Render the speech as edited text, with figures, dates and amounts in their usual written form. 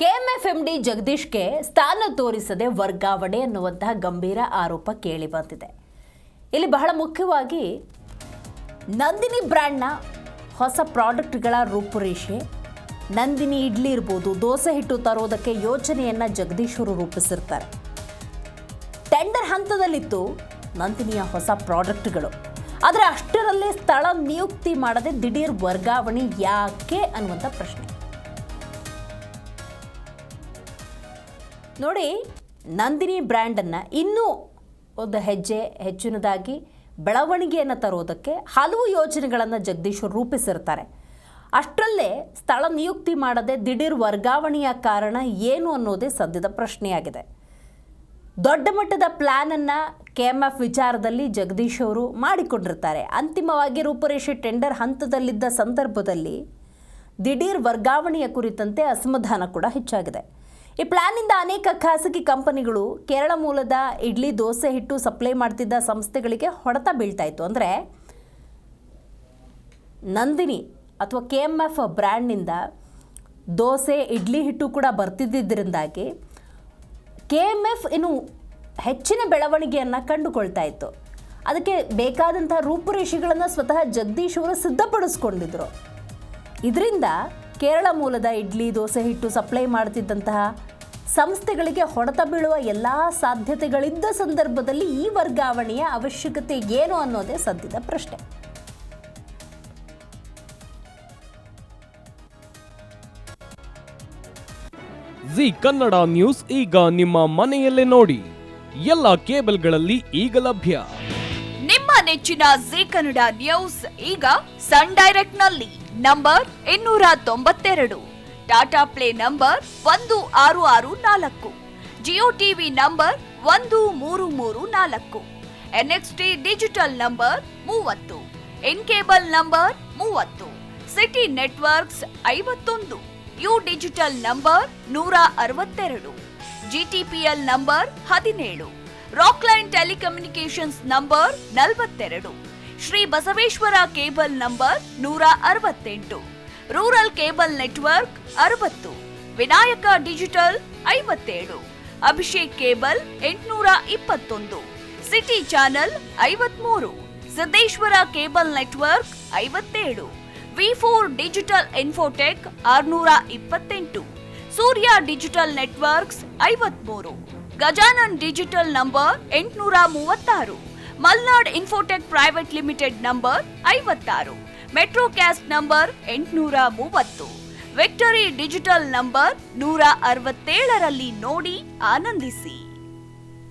ಕೆಎಂಎಫ್ಎಂಡಿ ಜಗದೀಶ್ಗೆ ಸ್ಥಾನ ತೋರಿಸದೆ ವರ್ಗಾವಣೆ ಅನ್ನುವಂತಹ ಗಂಭೀರ ಆರೋಪ ಕೇಳಿ ಬಂದಿದೆ. ಇಲ್ಲಿ ಬಹಳ ಮುಖ್ಯವಾಗಿ ನಂದಿನಿ ಬ್ರ್ಯಾಂಡ್ನ ಹೊಸ ಪ್ರಾಡಕ್ಟ್ಗಳ ರೂಪುರೇಷೆ, ನಂದಿನಿ ಇಡ್ಲಿ ಇರ್ಬೋದು, ದೋಸೆ ಹಿಟ್ಟು ತರೋದಕ್ಕೆ ಯೋಜನೆಯನ್ನು ಜಗದೀಶರು ರೂಪಿಸಿರ್ತಾರೆ. ಟೆಂಡರ್ ಹಂತದಲ್ಲಿತ್ತು ನಂದಿನಿಯ ಹೊಸ ಪ್ರಾಡಕ್ಟ್ಗಳು. ಆದರೆ ಅಷ್ಟರಲ್ಲೇ ಸ್ಥಳ ನಿಯುಕ್ತಿ ಮಾಡದೆ ದಿಢೀರ್ ವರ್ಗಾವಣೆ ಯಾಕೆ ಅನ್ನುವಂಥ ಪ್ರಶ್ನೆ. ನೋಡಿ, ನಂದಿನಿ ಬ್ರ್ಯಾಂಡನ್ನು ಇನ್ನೂ ಒಂದು ಹೆಜ್ಜೆ ಹೆಚ್ಚಿನದಾಗಿ ಬೆಳವಣಿಗೆಯನ್ನು ತರೋದಕ್ಕೆ ಹಲವು ಯೋಜನೆಗಳನ್ನು ಜಗದೀಶರು ರೂಪಿಸಿರ್ತಾರೆ. ಅಷ್ಟರಲ್ಲೇ ಸ್ಥಳ ನಿಯುಕ್ತಿ ಮಾಡದೆ ದಿಢೀರ್ ವರ್ಗಾವಣೆಯ ಕಾರಣ ಏನು ಅನ್ನೋದೇ ಸದ್ಯದ ಪ್ರಶ್ನೆಯಾಗಿದೆ. ದೊಡ್ಡ ಮಟ್ಟದ ಪ್ಲ್ಯಾನನ್ನು ಕೆಎಂಎಫ್ ವಿಚಾರದಲ್ಲಿ ಜಗದೀಶ್ ಅವರು ಮಾಡಿಕೊಂಡಿರ್ತಾರೆ. ಅಂತಿಮವಾಗಿ ರೂಪುರೇಷೆ ಟೆಂಡರ್ ಹಂತದಲ್ಲಿದ್ದ ಸಂದರ್ಭದಲ್ಲಿ ದಿಢೀರ್ ವರ್ಗಾವಣೆಯ ಕುರಿತಂತೆ ಅಸಮಾಧಾನ ಕೂಡ ಹೆಚ್ಚಾಗಿದೆ. ಈ ಪ್ಲಾನ್ನಿಂದ ಅನೇಕ ಖಾಸಗಿ ಕಂಪನಿಗಳು ಕೇರಳ ಮೂಲದ ಇಡ್ಲಿ ದೋಸೆ ಹಿಟ್ಟು ಸಪ್ಲೈ ಮಾಡ್ತಿದ್ದ ಸಂಸ್ಥೆಗಳಿಗೆ ಹೊಡೆತ ಬೀಳ್ತಾ ಇತ್ತು. ಅಂದರೆ ನಂದಿನಿ ಅಥವಾ ಕೆಎಂಎಫ್ ಬ್ರ್ಯಾಂಡ್ನಿಂದ ದೋಸೆ ಇಡ್ಲಿ ಹಿಟ್ಟು ಕೂಡ ಬರ್ತಿದ್ದರಿಂದಾಗಿ ಕೆಎಂಎಫ್ ಇನ್ನು ಹೆಚ್ಚಿನ ಬೆಳವಣಿಗೆಯನ್ನು ಕಂಡುಕೊಳ್ತಾ ಇತ್ತು. ಅದಕ್ಕೆ ಬೇಕಾದಂಥ ರೂಪುರೇಷೆಗಳನ್ನು ಸ್ವತಃ ಜಗದೀಶ್ ಅವರು ಸಿದ್ಧಪಡಿಸ್ಕೊಂಡಿದ್ರು. ಇದರಿಂದ ಕೇರಳ ಮೂಲದ ಇಡ್ಲಿ ದೋಸೆ ಹಿಟ್ಟು ಸಪ್ಲೈ ಮಾಡ್ತಿದ್ದಂತಹ ಸಂಸ್ಥೆಗಳಿಗೆ ಹೊಡೆತ ಬೀಳುವ ಎಲ್ಲ ಸಾಧ್ಯತೆಗಳಿದ್ದ ಸಂದರ್ಭದಲ್ಲಿ ಈ ವರ್ಗಾವಣೆಯ ಅವಶ್ಯಕತೆ ಏನು ಅನ್ನೋದೇ ಸದ್ಯದ ಪ್ರಶ್ನೆ. ಜಿ ಕನ್ನಡ ನ್ಯೂಸ್ ಈಗ ನಿಮ್ಮ ಮನೆಯಲ್ಲೇ ನೋಡಿ. ಎಲ್ಲ ಕೇಬಲ್ಗಳಲ್ಲಿ ಈಗ ಲಭ್ಯ. ನಿಮ್ಮ ನೆಚ್ಚಿನ ಜಿ ಕನ್ನಡ ನ್ಯೂಸ್ ಈಗ ಸನ್ ಡೈರೆಕ್ಟ್ ನಲ್ಲಿ number 292, Tata Play number 1664, Jio TV number 1334, NXT digital number 30, in cable number 30, city networks 51, U digital number 162, GTPL number 17, Rockline telecommunications number 42, Shri Basaveshwara cable number 168, rural cable network 60, Vinayaka digital 57, Abhishek cable 821, city channel 53, Siddeshwara cable network 57, ವಿ4 digital infotech 628, Surya digital networks 53, Gajanan digital number 836, Malnad infotech private limited number 56, Metrocast number 830, victory digital number 167ರಲ್ಲಿ ನೋಡಿ ಆನಂದಿಸಿ.